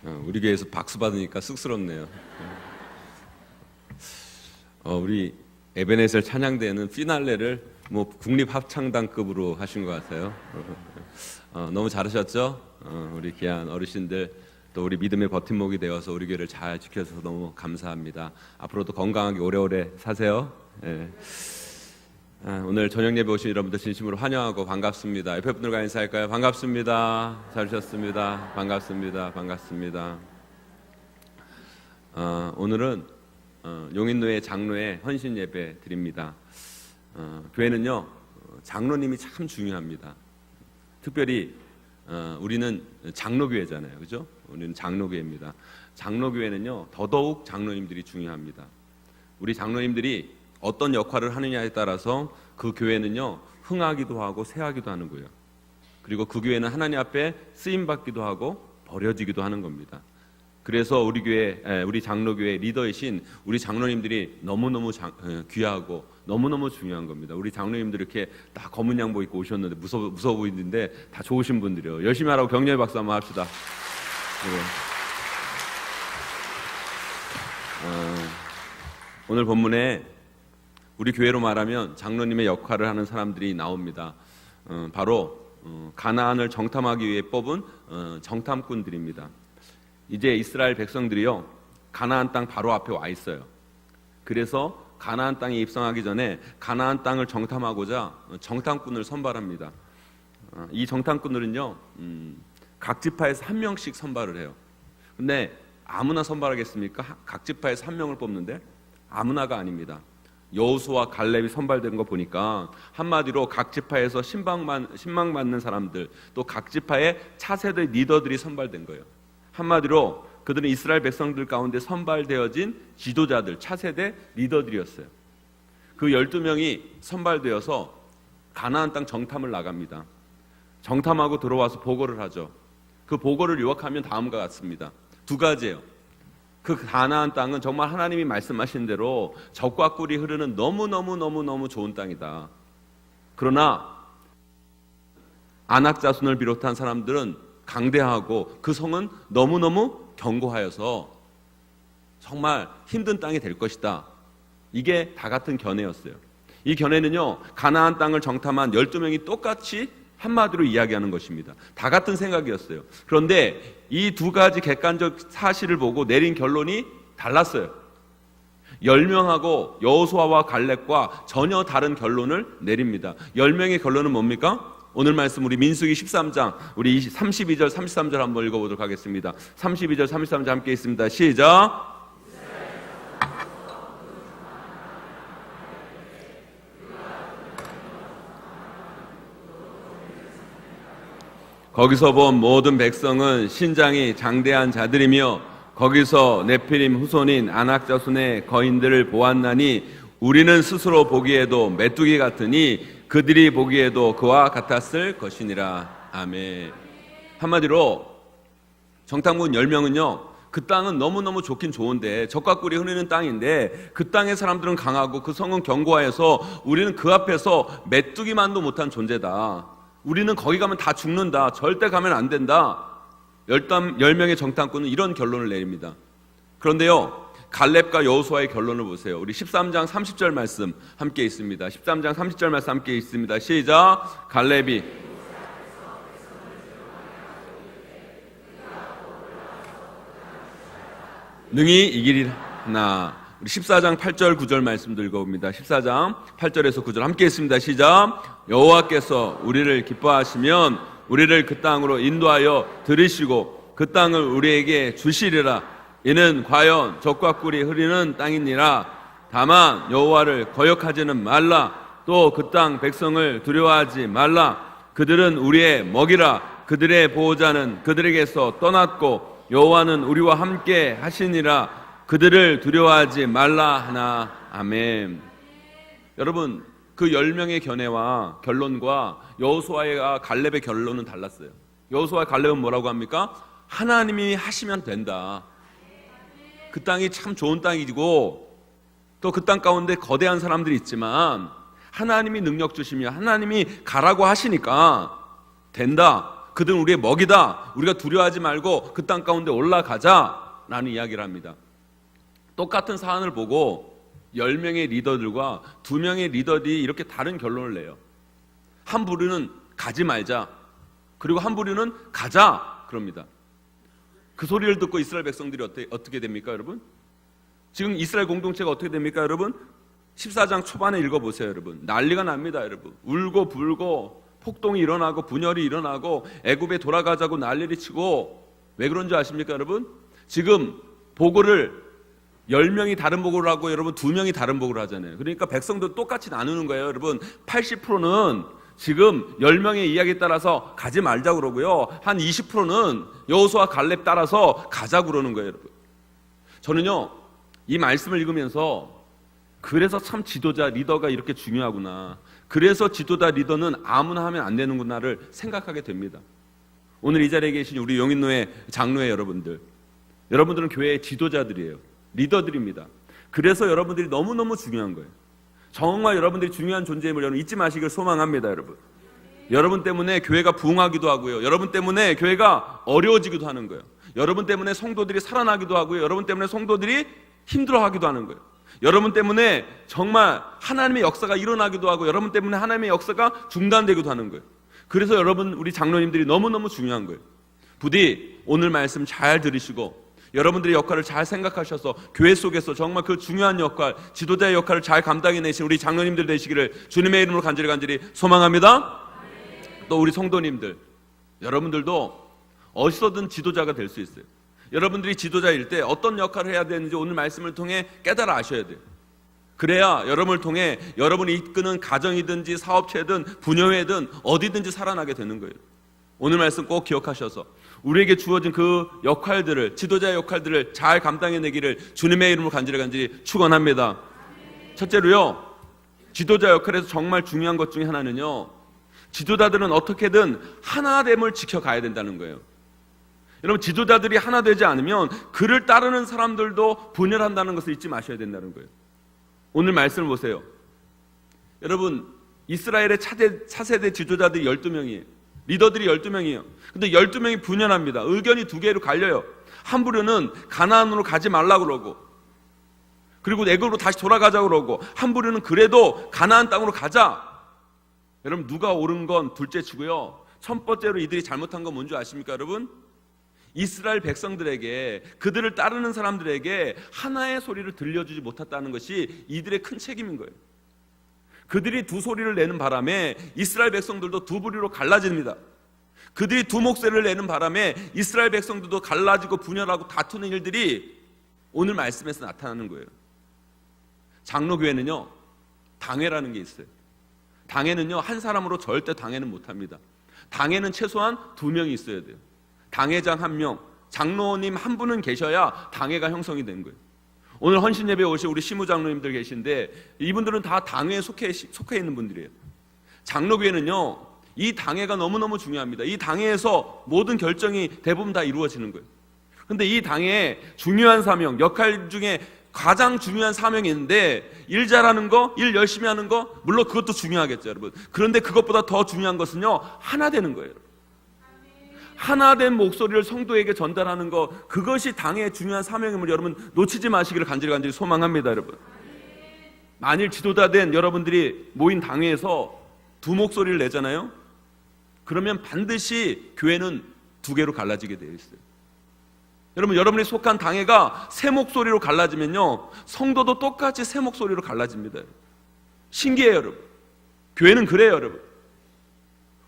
우리 교회에서 박수 받으니까 쑥스럽네요. 우리 에베네셀 찬양대회는 피날레를 뭐 국립합창단급으로 하신 것 같아요. 너무 잘하셨죠? 우리 귀한 어르신들 또 우리 믿음의 버팀목이 되어서 우리 교회를 잘 지켜줘서 너무 감사합니다. 앞으로도 건강하게 오래오래 사세요. 예. 오늘 저녁 예배 오신 여러분들 진심으로 환영하고 반갑습니다. 옆에 분들과 인사할까요? 반갑습니다. 잘 오셨습니다. 반갑습니다. 반갑습니다. 오늘은 용인노회 장로의 헌신 예배 드립니다. 교회는요 장로님이 참 중요합니다. 특별히 우리는 장로교회잖아요, 그죠? 우리는 장로교회입니다. 장로교회는요 더더욱 장로님들이 중요합니다. 우리 장로님들이 어떤 역할을 하느냐에 따라서 그 교회는요 흥하기도 하고 쇠하기도 하는 거예요. 그리고 그 교회는 하나님 앞에 쓰임 받기도 하고 버려지기도 하는 겁니다. 그래서 우리 교회, 우리 장로교회 리더이신 우리 장로님들이 너무너무 귀하고 너무너무 중요한 겁니다. 우리 장로님들 이렇게 딱 검은 양복 입고 오셨는데 무서워 보이는데 다 좋으신 분들이요. 열심히 하라고 격려의 박수 한번 합시다. 오늘 본문에 우리 교회로 말하면 장로님의 역할을 하는 사람들이 나옵니다. 바로 가나안을 정탐하기 위해 뽑은 정탐꾼들입니다. 이제 이스라엘 백성들이요 가나안 땅 바로 앞에 와 있어요. 그래서 가나안 땅에 입성하기 전에 가나안 땅을 정탐하고자 정탐꾼을 선발합니다. 이 정탐꾼들은요 각 지파에서 한 명씩 선발을 해요. 근데 아무나 선발하겠습니까? 각 지파에서 한 명을 뽑는데 아무나가 아닙니다. 여호수아 갈렙이 선발된 거 보니까 한마디로 각 지파에서 신망 받는 사람들, 또 각 지파의 차세대 리더들이 선발된 거예요. 한마디로 그들은 이스라엘 백성들 가운데 선발되어진 지도자들, 차세대 리더들이었어요. 그 12명이 선발되어서 가나안 땅 정탐을 나갑니다. 정탐하고 들어와서 보고를 하죠. 그 보고를 요약하면 다음과 같습니다. 두 가지예요. 그 가나안 땅은 정말 하나님이 말씀하신 대로 젖과 꿀이 흐르는 너무너무 좋은 땅이다. 그러나 아낙 자손을 비롯한 사람들은 강대하고 그 성은 너무너무 견고하여서 정말 힘든 땅이 될 것이다. 이게 다 같은 견해였어요. 이 견해는요 가나안 땅을 정탐한 12명이 똑같이 한마디로 이야기하는 것입니다. 다 같은 생각이었어요. 그런데 이 두 가지 객관적 사실을 보고 내린 결론이 달랐어요. 10명하고 여호수아와 갈렙과 전혀 다른 결론을 내립니다. 10명의 결론은 뭡니까? 오늘 말씀 우리 민수기 13장 우리 32절 33절 한번 읽어보도록 하겠습니다. 32절 33절 함께 있습니다. 시작. 거기서 본 모든 백성은 신장이 장대한 자들이며 거기서 네피림 후손인 아낙 자손의 거인들을 보았나니 우리는 스스로 보기에도 메뚜기 같으니 그들이 보기에도 그와 같았을 것이니라. 아멘. 한마디로 정탐꾼 10명은요 그 땅은 너무너무 좋긴 좋은데 젖과 꿀이 흐르는 땅인데 그 땅의 사람들은 강하고 그 성은 견고해서 우리는 그 앞에서 메뚜기만도 못한 존재다. 우리는 거기 가면 다 죽는다. 절대 가면 안 된다. 10명의 정탐꾼은 이런 결론을 내립니다. 그런데요 갈렙과 여호수아의 결론을 보세요. 우리 13장 30절 말씀 함께 있습니다. 13장 30절 말씀 함께 있습니다. 시작. 갈렙이 능히 이기리라. 우리 14장 8절 9절 말씀도 읽어봅니다. 14장 8절에서 9절 함께 있습니다. 시작. 여호와께서 우리를 기뻐하시면 우리를 그 땅으로 인도하여 들이시고 그 땅을 우리에게 주시리라. 이는 과연 젖과 꿀이 흐르는 땅이니라. 다만 여호와를 거역하지는 말라. 또 그 땅 백성을 두려워하지 말라. 그들은 우리의 먹이라. 그들의 보호자는 그들에게서 떠났고 여호와는 우리와 함께 하시니라. 그들을 두려워하지 말라 하나. 아멘. 여러분 그 10명의 견해와 결론과 여호수아와 갈렙의 결론은 달랐어요. 여호수아와 갈렙은 뭐라고 합니까? 하나님이 하시면 된다. 그 땅이 참 좋은 땅이고 또 그 땅 가운데 거대한 사람들이 있지만 하나님이 능력 주시며 하나님이 가라고 하시니까 된다. 그들은 우리의 먹이다. 우리가 두려워하지 말고 그 땅 가운데 올라가자라는 이야기를 합니다. 똑같은 사안을 보고 10명의 리더들과 2명의 리더들이 이렇게 다른 결론을 내요. 한 부류는 가지 말자, 그리고 한 부류는 가자 그럽니다. 그 소리를 듣고 이스라엘 백성들이 어떻게 됩니까, 여러분? 지금 이스라엘 공동체가 어떻게 됩니까, 여러분? 14장 초반에 읽어보세요, 여러분. 난리가 납니다, 여러분. 울고 불고 폭동이 일어나고 분열이 일어나고 애굽에 돌아가자고 난리를 치고. 왜 그런지 아십니까, 여러분? 지금 보고를 10명이 다른 보고를 하고 여러분 2명이 다른 보고를 하잖아요. 그러니까 백성도 똑같이 나누는 거예요, 여러분. 80%는 지금 10명의 이야기에 따라서 가지 말자고 그러고요, 한 20%는 여호수아 갈렙 따라서 가자고 그러는 거예요, 여러분. 저는요, 이 말씀을 읽으면서 그래서 참 지도자, 리더가 이렇게 중요하구나, 그래서 지도자, 리더는 아무나 하면 안 되는구나를 생각하게 됩니다. 오늘 이 자리에 계신 우리 용인노회 장로회 여러분들, 여러분들은 교회의 지도자들이에요. 리더들입니다. 그래서 여러분들이 너무너무 중요한 거예요. 정말 여러분들이 중요한 존재임을 여러분 잊지 마시길 소망합니다, 여러분. 여러분 때문에 교회가 부흥하기도 하고요, 여러분 때문에 교회가 어려워지기도 하는 거예요. 여러분 때문에 성도들이 살아나기도 하고요, 여러분 때문에 성도들이 힘들어하기도 하는 거예요. 여러분 때문에 정말 하나님의 역사가 일어나기도 하고, 여러분 때문에 하나님의 역사가 중단되기도 하는 거예요. 그래서 여러분, 우리 장로님들이 너무너무 중요한 거예요. 부디 오늘 말씀 잘 들으시고 여러분들의 역할을 잘 생각하셔서 교회 속에서 정말 그 중요한 역할, 지도자의 역할을 잘 감당해내신 우리 장로님들 되시기를 주님의 이름으로 간절히 소망합니다. 또 우리 성도님들, 여러분들도 어디서든 지도자가 될 수 있어요. 여러분들이 지도자일 때 어떤 역할을 해야 되는지 오늘 말씀을 통해 깨달아 아셔야 돼요. 그래야 여러분을 통해 여러분이 이끄는 가정이든지 사업체든 분야회든 어디든지 살아나게 되는 거예요. 오늘 말씀 꼭 기억하셔서 우리에게 주어진 그 역할들을, 지도자의 역할들을 잘 감당해내기를 주님의 이름으로 간절히 축원합니다. 첫째로요, 지도자 역할에서 정말 중요한 것 중에 하나는요, 지도자들은 어떻게든 하나됨을 지켜가야 된다는 거예요. 여러분, 지도자들이 하나 되지 않으면 그를 따르는 사람들도 분열한다는 것을 잊지 마셔야 된다는 거예요. 오늘 말씀을 보세요. 여러분, 이스라엘의 차세대 지도자들이 12명이에요. 리더들이 12명이에요. 근데 12명이 분열합니다. 의견이 2개로 갈려요. 한 부류는 가나안으로 가지 말라고 그러고, 그리고 애굽으로 다시 돌아가자고 그러고, 한 부류는 그래도 가나안 땅으로 가자. 여러분, 누가 옳은 건 둘째치고요, 첫 번째로 이들이 잘못한 건 뭔지 아십니까, 여러분? 이스라엘 백성들에게, 그들을 따르는 사람들에게 하나의 소리를 들려주지 못했다는 것이 이들의 큰 책임인 거예요. 그들이 2 소리를 내는 바람에 이스라엘 백성들도 2 부류로 갈라집니다. 그들이 2 목소리를 내는 바람에 이스라엘 백성들도 갈라지고 분열하고 다투는 일들이 오늘 말씀에서 나타나는 거예요. 장로교회는요, 당회라는 게 있어요. 당회는요, 한 사람으로 절대 당회는 못합니다. 당회는 최소한 2명이 있어야 돼요. 당회장 1명, 장로님 1분은 계셔야 당회가 형성이 된 거예요. 오늘 헌신예배에 오신 우리 시무장로님들 계신데 이분들은 다 당회에 속해 있는 분들이에요. 장로교회는요, 이 당회가 너무너무 중요합니다. 이 당회에서 모든 결정이 대부분 다 이루어지는 거예요. 그런데 이 당회에 중요한 사명, 역할 중에 가장 중요한 사명이 있는데, 일 잘하는 거, 일 열심히 하는 거, 물론 그것도 중요하겠죠, 여러분. 그런데 그것보다 더 중요한 것은요, 하나 되는 거예요. 하나된 목소리를 성도에게 전달하는 것, 그것이 당의 중요한 사명임을 여러분 놓치지 마시기를 간절히 소망합니다, 여러분. 만일 지도자된 여러분들이 모인 당회에서 2 목소리를 내잖아요. 그러면 반드시 교회는 2개로 갈라지게 되어 있어요. 여러분, 여러분이 속한 당회가 3 목소리로 갈라지면요, 성도도 똑같이 3 목소리로 갈라집니다. 신기해요, 여러분. 교회는 그래요, 여러분.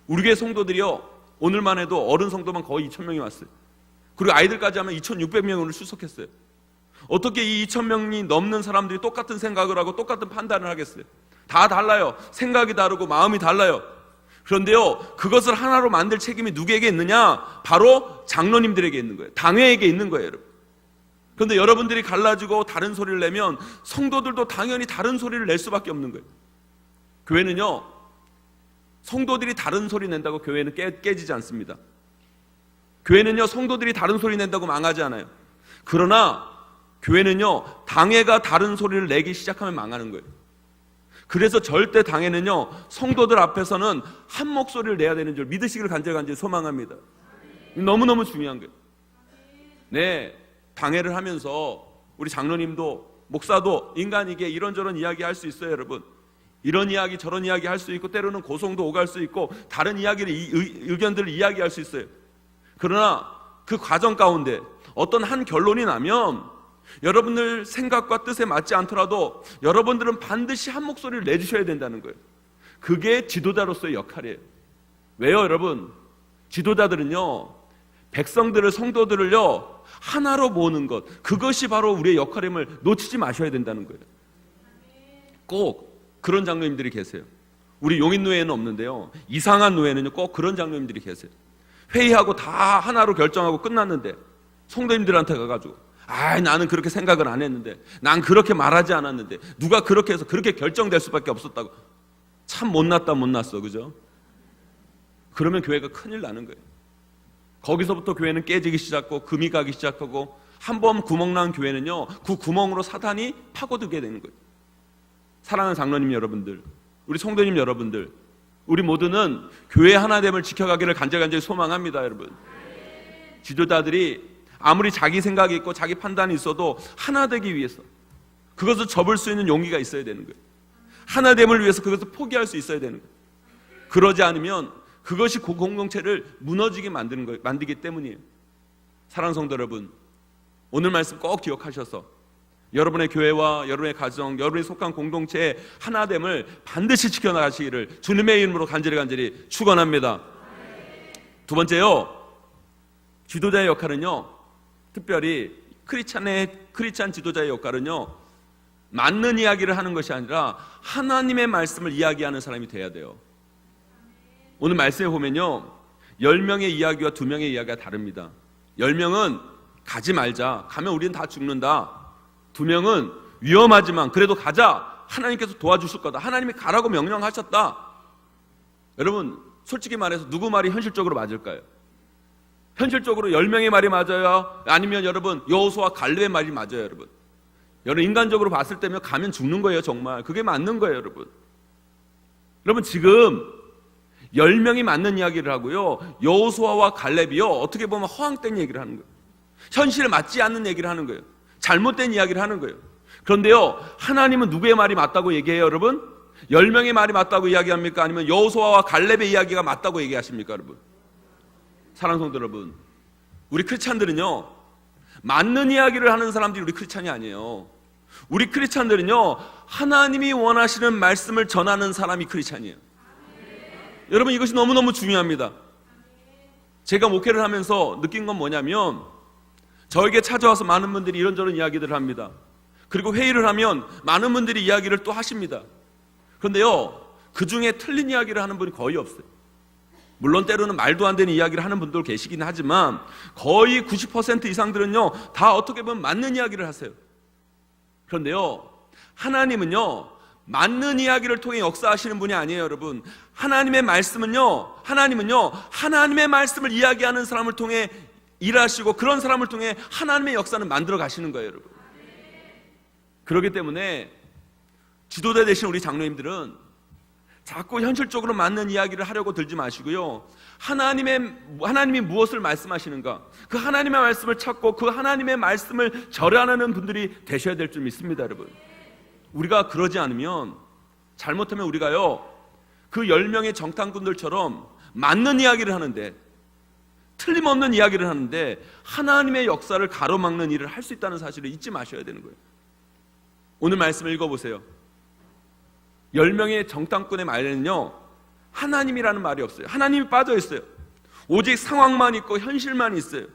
우리 교회 성도들이요, 오늘만 해도 어른 성도만 거의 2,000명이 왔어요. 그리고 아이들까지 하면 2,600명으로 출석했어요. 어떻게 이 2,000명이 넘는 사람들이 똑같은 생각을 하고 똑같은 판단을 하겠어요? 다 달라요. 생각이 다르고 마음이 달라요. 그런데요, 그것을 하나로 만들 책임이 누구에게 있느냐? 바로 장로님들에게 있는 거예요. 당회에게 있는 거예요, 여러분. 그런데 여러분들이 갈라지고 다른 소리를 내면 성도들도 당연히 다른 소리를 낼 수밖에 없는 거예요. 교회는요, 성도들이 다른 소리 낸다고 교회는 깨지지 않습니다. 교회는요, 성도들이 다른 소리 낸다고 망하지 않아요. 그러나 교회는요, 당회가 다른 소리를 내기 시작하면 망하는 거예요. 그래서 절대 당에는요, 성도들 앞에서는 한 목소리를 내야 되는 줄 믿으시기를 간절히 소망합니다. 너무너무 중요한 거예요. 네, 당회를 하면서 우리 장로님도 목사도 인간이게 이런저런 이야기 할 수 있어요, 여러분. 이런 이야기 저런 이야기 할 수 있고, 때로는 고성도 오갈 수 있고, 다른 이야기를 의견들을 이야기할 수 있어요. 그러나 그 과정 가운데 어떤 한 결론이 나면 여러분들 생각과 뜻에 맞지 않더라도 여러분들은 반드시 한 목소리를 내주셔야 된다는 거예요. 그게 지도자로서의 역할이에요. 왜요, 여러분? 지도자들은요, 백성들을, 성도들을요, 하나로 모으는 것, 그것이 바로 우리의 역할임을 놓치지 마셔야 된다는 거예요. 꼭 그런 장로님들이 계세요. 우리 용인노회는 없는데요, 이상한 노회는요, 꼭 그런 장로님들이 계세요. 회의하고 다 하나로 결정하고 끝났는데 성도님들한테 가가지고 나는 그렇게 생각을 안 했는데, 난 그렇게 말하지 않았는데, 누가 그렇게 해서 그렇게 결정될 수밖에 없었다고. 참 못났다 못났어, 그죠? 그러면 교회가 큰일 나는 거예요. 거기서부터 교회는 깨지기 시작하고 금이 가기 시작하고, 한 번 구멍 난 교회는요, 그 구멍으로 사탄이 파고들게 되는 거예요. 사랑하는 장로님 여러분들, 우리 성도님 여러분들, 우리 모두는 교회 하나됨을 지켜가기를 간절히 소망합니다, 여러분. 지도자들이 아무리 자기 생각이 있고 자기 판단이 있어도 하나 되기 위해서 그것을 접을 수 있는 용기가 있어야 되는 거예요. 하나됨을 위해서 그것을 포기할 수 있어야 되는 거예요. 그러지 않으면 그것이 그 공동체를 무너지게 만들기 때문이에요. 사랑하는 성도 여러분, 오늘 말씀 꼭 기억하셔서 여러분의 교회와 여러분의 가정, 여러분이 속한 공동체의 하나됨을 반드시 지켜나가시기를 주님의 이름으로 간절히 축원합니다. 두 번째요, 지도자의 역할은요, 특별히 크리스찬 지도자의 역할은요, 맞는 이야기를 하는 것이 아니라 하나님의 말씀을 이야기하는 사람이 돼야 돼요. 오늘 말씀에 보면요, 10명의 이야기와 2명의 이야기가 다릅니다. 10명은 가지 말자, 가면 우리는 다 죽는다. 2명은 위험하지만 그래도 가자, 하나님께서 도와주실 거다, 하나님이 가라고 명령하셨다. 여러분, 솔직히 말해서 누구 말이 현실적으로 맞을까요? 현실적으로 10명의 말이 맞아요? 아니면 여러분 여호수아와 갈렙의 말이 맞아요, 여러분? 여러분, 인간적으로 봤을 때면 가면 죽는 거예요, 정말. 그게 맞는 거예요, 여러분. 여러분, 지금 10명이 맞는 이야기를 하고요, 여호수아와 갈렙이요, 어떻게 보면 허황된 얘기를 하는 거예요. 현실에 맞지 않는 얘기를 하는 거예요. 잘못된 이야기를 하는 거예요. 그런데요, 하나님은 누구의 말이 맞다고 얘기해요, 여러분? 10명의 말이 맞다고 이야기합니까? 아니면 여호수아와 갈렙의 이야기가 맞다고 얘기하십니까, 여러분? 사랑하는 성도 여러분, 우리 크리스찬들은요, 맞는 이야기를 하는 사람들이 우리 크리스찬이 아니에요. 우리 크리스찬들은요, 하나님이 원하시는 말씀을 전하는 사람이 크리스찬이에요. 여러분, 이것이 너무너무 중요합니다. 제가 목회를 하면서 느낀 건 뭐냐면, 저에게 찾아와서 많은 분들이 이런저런 이야기들을 합니다. 그리고 회의를 하면 많은 분들이 이야기를 또 하십니다. 그런데요, 그 중에 틀린 이야기를 하는 분이 거의 없어요. 물론 때로는 말도 안 되는 이야기를 하는 분도 계시긴 하지만 거의 90% 이상들은요, 다 어떻게 보면 맞는 이야기를 하세요. 그런데요, 하나님은요, 맞는 이야기를 통해 역사하시는 분이 아니에요, 여러분. 하나님의 말씀은요, 하나님의 말씀을 이야기하는 사람을 통해 일하시고, 그런 사람을 통해 하나님의 역사는 만들어 가시는 거예요, 여러분. 그렇기 때문에 지도자 되신 우리 장로님들은 자꾸 현실적으로 맞는 이야기를 하려고 들지 마시고요, 하나님이 무엇을 말씀하시는가, 그 하나님의 말씀을 찾고 그 하나님의 말씀을 절하는 분들이 되셔야 될 줄 믿습니다, 여러분. 우리가 그러지 않으면, 잘못하면 우리가요, 그 10명의 정탐꾼들처럼 맞는 이야기를 하는데, 틀림없는 이야기를 하는데 하나님의 역사를 가로막는 일을 할 수 있다는 사실을 잊지 마셔야 되는 거예요. 오늘 말씀을 읽어보세요. 10명의 정탐꾼의 말에는요, 하나님이라는 말이 없어요. 하나님이 빠져 있어요. 오직 상황만 있고 현실만 있어요.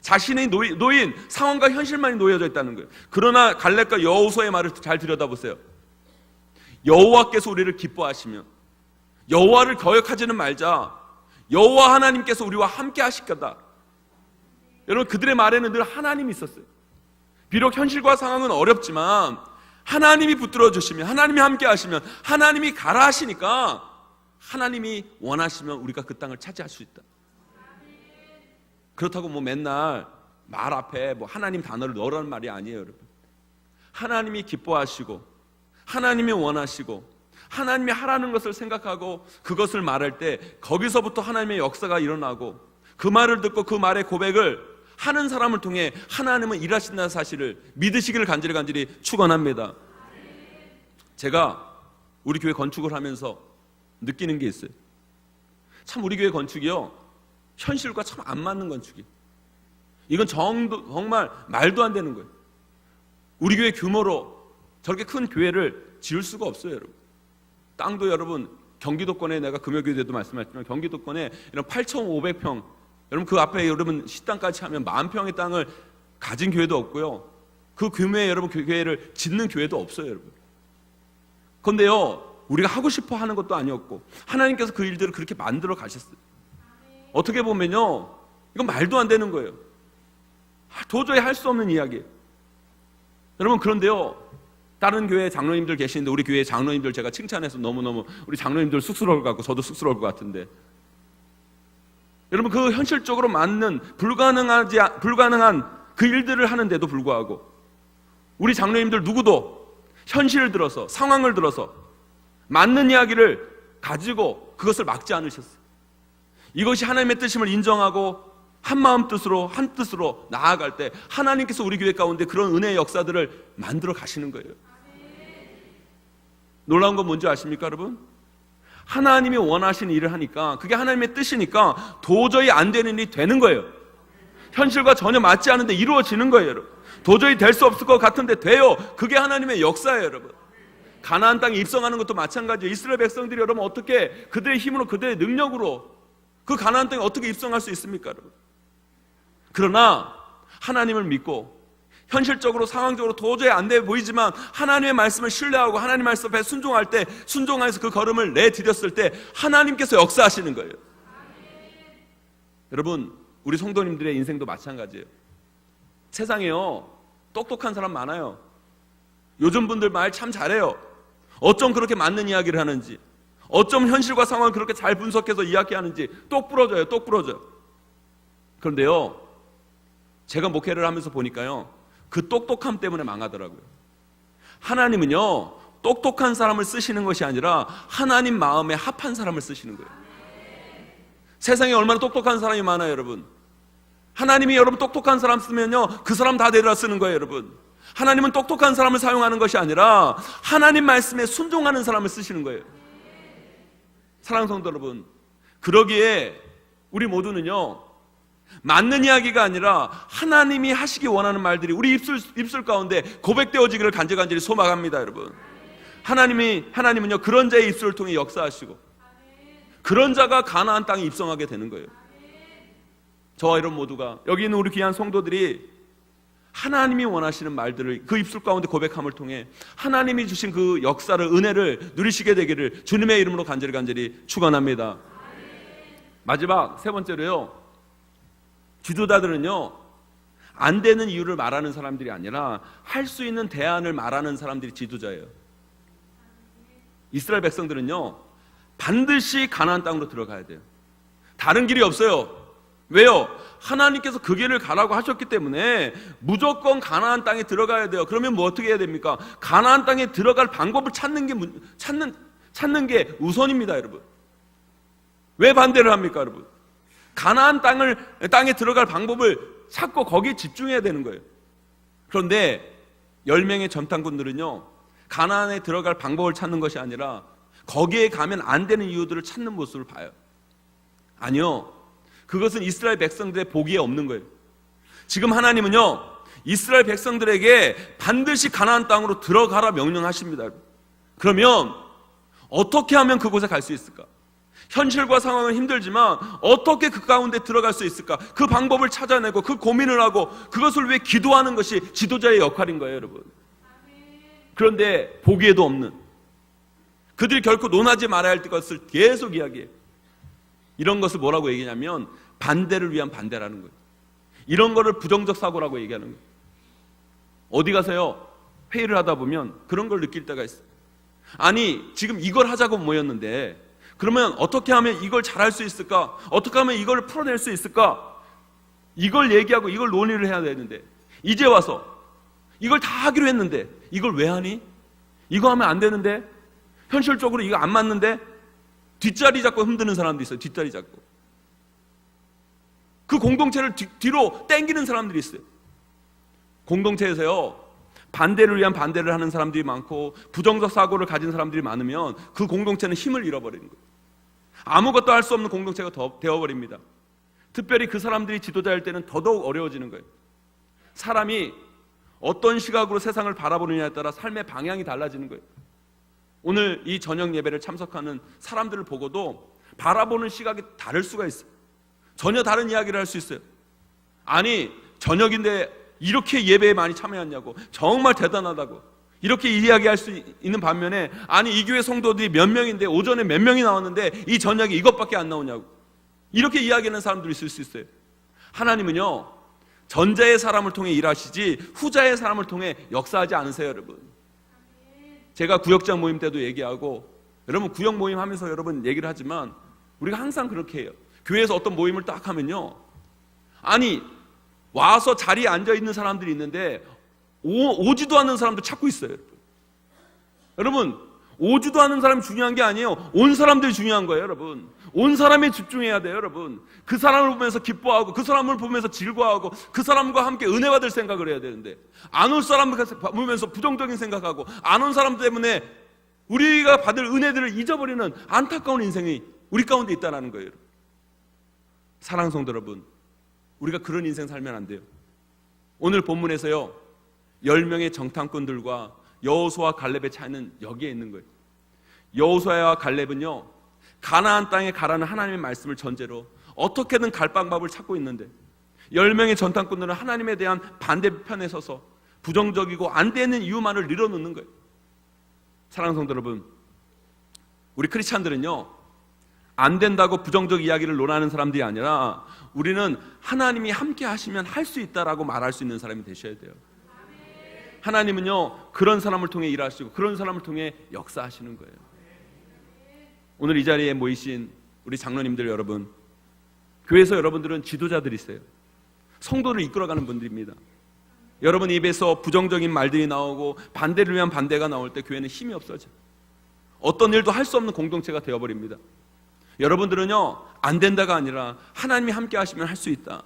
자신의 놓인 상황과 현실만이 놓여져 있다는 거예요. 그러나 갈렙과 여호수아의 말을 잘 들여다보세요. 여호와께서 우리를 기뻐하시면, 여호와를 거역하지는 말자, 여호와 하나님께서 우리와 함께 하실 거다. 여러분, 그들의 말에는 늘 하나님이 있었어요. 비록 현실과 상황은 어렵지만 하나님이 붙들어 주시면, 하나님이 함께 하시면, 하나님이 가라 하시니까, 하나님이 원하시면 우리가 그 땅을 차지할 수 있다. 그렇다고 뭐 맨날 말 앞에 뭐 하나님 단어를 넣으라는 말이 아니에요, 여러분. 하나님이 기뻐하시고 하나님이 원하시고 하나님이 하라는 것을 생각하고 그것을 말할 때 거기서부터 하나님의 역사가 일어나고 그 말을 듣고 그 말의 고백을 하는 사람을 통해 하나님은 일하신다는 사실을 믿으시기를 간절히 축원합니다. 제가 우리 교회 건축을 하면서 느끼는 게 있어요. 참 우리 교회 건축이요, 현실과 참 안 맞는 건축이에요. 이건 정말 말도 안 되는 거예요. 우리 교회 규모로 저렇게 큰 교회를 지을 수가 없어요, 여러분. 땅도 여러분, 경기도권에 내가 금요교회 때도 말씀하셨지만 경기도권에 이런 8,500평, 여러분 그 앞에 여러분 식당까지 하면 10,000평의 땅을 가진 교회도 없고요. 그 규모의 여러분 교회를 짓는 교회도 없어요, 여러분. 그런데요, 우리가 하고 싶어 하는 것도 아니었고 하나님께서 그 일들을 그렇게 만들어 가셨어요. 어떻게 보면요, 이건 말도 안 되는 거예요. 도저히 할 수 없는 이야기예요. 여러분, 그런데요, 다른 교회 장로님들 계시는데 우리 교회 장로님들 제가 칭찬해서 너무너무 우리 장로님들 쑥스러울 것 같고 저도 쑥스러울 것 같은데, 여러분 그 현실적으로 맞는 불가능한 그 일들을 하는데도 불구하고 우리 장로님들 누구도 현실을 들어서 상황을 들어서 맞는 이야기를 가지고 그것을 막지 않으셨어요. 이것이 하나님의 뜻임을 인정하고 한마음 뜻으로 한 뜻으로 나아갈 때 하나님께서 우리 교회 가운데 그런 은혜의 역사들을 만들어 가시는 거예요. 놀라운 건 뭔지 아십니까, 여러분? 하나님이 원하시는 일을 하니까 그게 하나님의 뜻이니까 도저히 안 되는 일이 되는 거예요. 현실과 전혀 맞지 않은데 이루어지는 거예요, 여러분. 도저히 될 수 없을 것 같은데 돼요. 그게 하나님의 역사예요, 여러분. 가나안 땅에 입성하는 것도 마찬가지예요. 이스라엘 백성들이 여러분 어떻게 그들의 힘으로 그들의 능력으로 그 가나안 땅에 어떻게 입성할 수 있습니까, 여러분? 그러나 하나님을 믿고 현실적으로 상황적으로 도저히 안 돼 보이지만 하나님의 말씀을 신뢰하고 하나님 말씀 앞에 순종할 때 순종해서 그 걸음을 내디뎠을 때 하나님께서 역사하시는 거예요. 여러분, 우리 성도님들의 인생도 마찬가지예요. 세상에요, 똑똑한 사람 많아요. 요즘 분들 말 참 잘해요. 어쩜 그렇게 맞는 이야기를 하는지, 어쩜 현실과 상황을 그렇게 잘 분석해서 이야기하는지 똑 부러져요. 그런데요, 제가 목회를 하면서 보니까요, 그 똑똑함 때문에 망하더라고요. 하나님은요, 똑똑한 사람을 쓰시는 것이 아니라 하나님 마음에 합한 사람을 쓰시는 거예요. 세상에 얼마나 똑똑한 사람이 많아요, 여러분. 하나님이 여러분 똑똑한 사람 쓰면요, 그 사람 다 데려다 쓰는 거예요, 여러분. 하나님은 똑똑한 사람을 사용하는 것이 아니라 하나님 말씀에 순종하는 사람을 쓰시는 거예요. 사랑하는 성도 여러분, 그러기에 우리 모두는요, 맞는 이야기가 아니라 하나님이 하시기 원하는 말들이 우리 입술 가운데 고백되어지기를 간절히 소망합니다, 여러분. 하나님은요, 그런 자의 입술을 통해 역사하시고 그런 자가 가나안 땅에 입성하게 되는 거예요. 저와 여러분 모두가, 여기 있는 우리 귀한 성도들이 하나님이 원하시는 말들을 그 입술 가운데 고백함을 통해 하나님이 주신 그 역사를, 은혜를 누리시게 되기를 주님의 이름으로 간절히 축원합니다. 마지막 세 번째로요, 지도자들은요, 안 되는 이유를 말하는 사람들이 아니라 할 수 있는 대안을 말하는 사람들이 지도자예요. 이스라엘 백성들은요, 반드시 가나안 땅으로 들어가야 돼요. 다른 길이 없어요. 왜요? 하나님께서 그 길을 가라고 하셨기 때문에 무조건 가나안 땅에 들어가야 돼요. 그러면 뭐 어떻게 해야 됩니까? 가나안 땅에 들어갈 방법을 찾는 게 우선입니다, 여러분. 왜 반대를 합니까, 여러분? 가나안 땅에 들어갈 방법을 찾고 거기에 집중해야 되는 거예요. 그런데 10명의 전탄군들은요, 가나안에 들어갈 방법을 찾는 것이 아니라 거기에 가면 안 되는 이유들을 찾는 모습을 봐요. 아니요, 그것은 이스라엘 백성들의 보기에 없는 거예요. 지금 하나님은요, 이스라엘 백성들에게 반드시 가나안 땅으로 들어가라 명령하십니다. 그러면 어떻게 하면 그곳에 갈 수 있을까? 현실과 상황은 힘들지만 어떻게 그 가운데 들어갈 수 있을까? 그 방법을 찾아내고 그 고민을 하고 그것을 위해 기도하는 것이 지도자의 역할인 거예요, 여러분. 그런데 보기에도 없는, 그들이 결코 논하지 말아야 할 것을 계속 이야기해요. 이런 것을 뭐라고 얘기하냐면 반대를 위한 반대라는 거예요. 이런 거를 부정적 사고라고 얘기하는 거예요. 어디 가서요, 회의를 하다 보면 그런 걸 느낄 때가 있어요. 아니, 지금 이걸 하자고 모였는데 그러면 어떻게 하면 이걸 잘할 수 있을까? 어떻게 하면 이걸 풀어낼 수 있을까? 이걸 얘기하고 이걸 논의를 해야 되는데 이제 와서 이걸 다 하기로 했는데 이걸 왜 하니? 이거 하면 안 되는데, 현실적으로 이거 안 맞는데 뒷자리 잡고 흔드는 사람도 있어요. 뒷자리 잡고 그 공동체를 뒤로 땡기는 사람들이 있어요. 공동체에서요, 반대를 위한 반대를 하는 사람들이 많고 부정적 사고를 가진 사람들이 많으면 그 공동체는 힘을 잃어버리는 거예요. 아무것도 할 수 없는 공동체가 되어버립니다. 특별히 그 사람들이 지도자일 때는 더더욱 어려워지는 거예요. 사람이 어떤 시각으로 세상을 바라보느냐에 따라 삶의 방향이 달라지는 거예요. 오늘 이 저녁 예배를 참석하는 사람들을 보고도 바라보는 시각이 다를 수가 있어요. 전혀 다른 이야기를 할 수 있어요. 아니, 저녁인데 이렇게 예배에 많이 참여했냐고, 정말 대단하다고 이렇게 이야기할 수 있는 반면에, 아니 이 교회 성도들이 몇 명인데 오전에 몇 명이 나왔는데 이 저녁에 이것밖에 안 나오냐고, 이렇게 이야기하는 사람들이 있을 수 있어요. 하나님은요, 전자의 사람을 통해 일하시지 후자의 사람을 통해 역사하지 않으세요. 여러분, 제가 구역장 모임 때도 얘기하고, 여러분 구역 모임 하면서 여러분 얘기를 하지만 우리가 항상 그렇게 해요. 교회에서 어떤 모임을 딱 하면요, 아니 와서 자리에 앉아 있는 사람들이 있는데 오지도 않는 사람도 찾고 있어요. 여러분, 오지도 않는 사람이 중요한 게 아니에요. 온 사람들이 중요한 거예요. 여러분, 온 사람에 집중해야 돼요. 여러분, 그 사람을 보면서 기뻐하고 그 사람을 보면서 즐거워하고 그 사람과 함께 은혜 받을 생각을 해야 되는데, 안 올 사람을 보면서 부정적인 생각하고 안 온 사람 때문에 우리가 받을 은혜들을 잊어버리는 안타까운 인생이 우리 가운데 있다는 거예요. 사랑하는 성도 여러분, 우리가 그런 인생 살면 안 돼요. 오늘 본문에서요, 10명의 정탐꾼들과 여호수아와 갈렙의 차이는 여기에 있는 거예요. 여호수아와 갈렙은요, 가나안 땅에 가라는 하나님의 말씀을 전제로 어떻게든 갈 방법을 찾고 있는데, 10명의 정탐꾼들은 하나님에 대한 반대편에 서서 부정적이고 안 되는 이유만을 늘어놓는 거예요. 사랑하는 성도 여러분, 우리 크리스찬들은요, 안 된다고 부정적 이야기를 논하는 사람들이 아니라 우리는 하나님이 함께 하시면 할 수 있다라고 말할 수 있는 사람이 되셔야 돼요. 하나님은요, 그런 사람을 통해 일하시고 그런 사람을 통해 역사하시는 거예요. 오늘 이 자리에 모이신 우리 장로님들 여러분, 교회에서 여러분들은 지도자들이세요. 성도를 이끌어가는 분들입니다. 여러분 입에서 부정적인 말들이 나오고 반대를 위한 반대가 나올 때 교회는 힘이 없어져요. 어떤 일도 할 수 없는 공동체가 되어버립니다. 여러분들은요, 안 된다가 아니라 하나님이 함께 하시면 할 수 있다,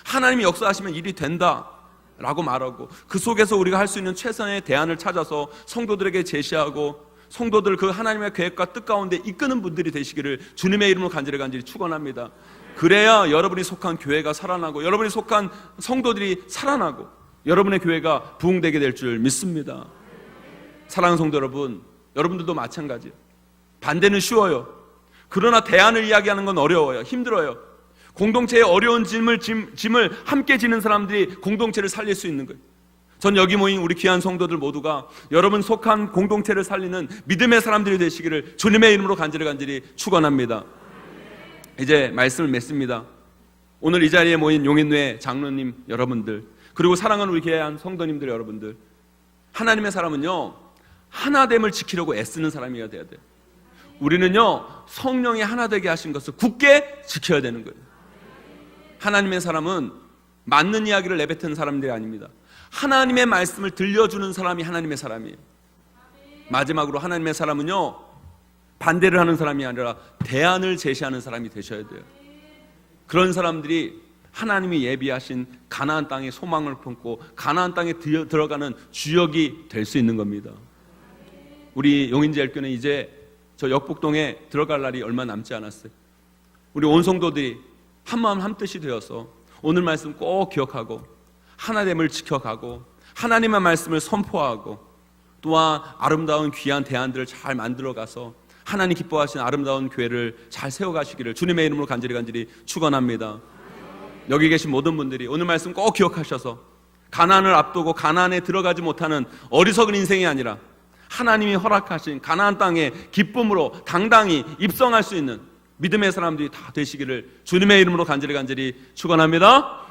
하나님이 역사하시면 일이 된다 라고 말하고, 그 속에서 우리가 할 수 있는 최선의 대안을 찾아서 성도들에게 제시하고 성도들 그 하나님의 계획과 뜻 가운데 이끄는 분들이 되시기를 주님의 이름으로 간절히 축원합니다. 그래야 여러분이 속한 교회가 살아나고 여러분이 속한 성도들이 살아나고 여러분의 교회가 부흥되게 될 줄 믿습니다. 사랑하는 성도 여러분, 여러분들도 마찬가지예요. 반대는 쉬워요. 그러나 대안을 이야기하는 건 어려워요. 힘들어요. 공동체의 어려운 짐을 함께 지는 사람들이 공동체를 살릴 수 있는 거예요. 전 여기 모인 우리 귀한 성도들 모두가 여러분 속한 공동체를 살리는 믿음의 사람들이 되시기를 주님의 이름으로 간절히 축원합니다. 이제 말씀을 맺습니다. 오늘 이 자리에 모인 용인회 장로님 여러분들, 그리고 사랑하는 우리 귀한 성도님들 여러분들, 하나님의 사람은요, 하나됨을 지키려고 애쓰는 사람이어야 돼요. 우리는요, 성령이 하나 되게 하신 것을 굳게 지켜야 되는 거예요. 하나님의 사람은 맞는 이야기를 내뱉는 사람들이 아닙니다. 하나님의 말씀을 들려주는 사람이 하나님의 사람이에요. 마지막으로 하나님의 사람은요, 반대를 하는 사람이 아니라 대안을 제시하는 사람이 되셔야 돼요. 그런 사람들이 하나님이 예비하신 가나안 땅의 소망을 품고 가나안 땅에 들어가는 주역이 될 수 있는 겁니다. 우리 용인제일교는 이제 저 역북동에 들어갈 날이 얼마 남지 않았어요. 우리 온 성도들이 한마음 한뜻이 되어서 오늘 말씀 꼭 기억하고 하나됨을 지켜가고 하나님의 말씀을 선포하고 또한 아름다운 귀한 대안들을 잘 만들어가서 하나님 기뻐하시는 아름다운 교회를 잘 세워가시기를 주님의 이름으로 간절히 축원합니다. 여기 계신 모든 분들이 오늘 말씀 꼭 기억하셔서 가나안을 앞두고 가나안에 들어가지 못하는 어리석은 인생이 아니라 하나님이 허락하신 가나안 땅에 기쁨으로 당당히 입성할 수 있는 믿음의 사람들이 다 되시기를 주님의 이름으로 간절히 축원합니다.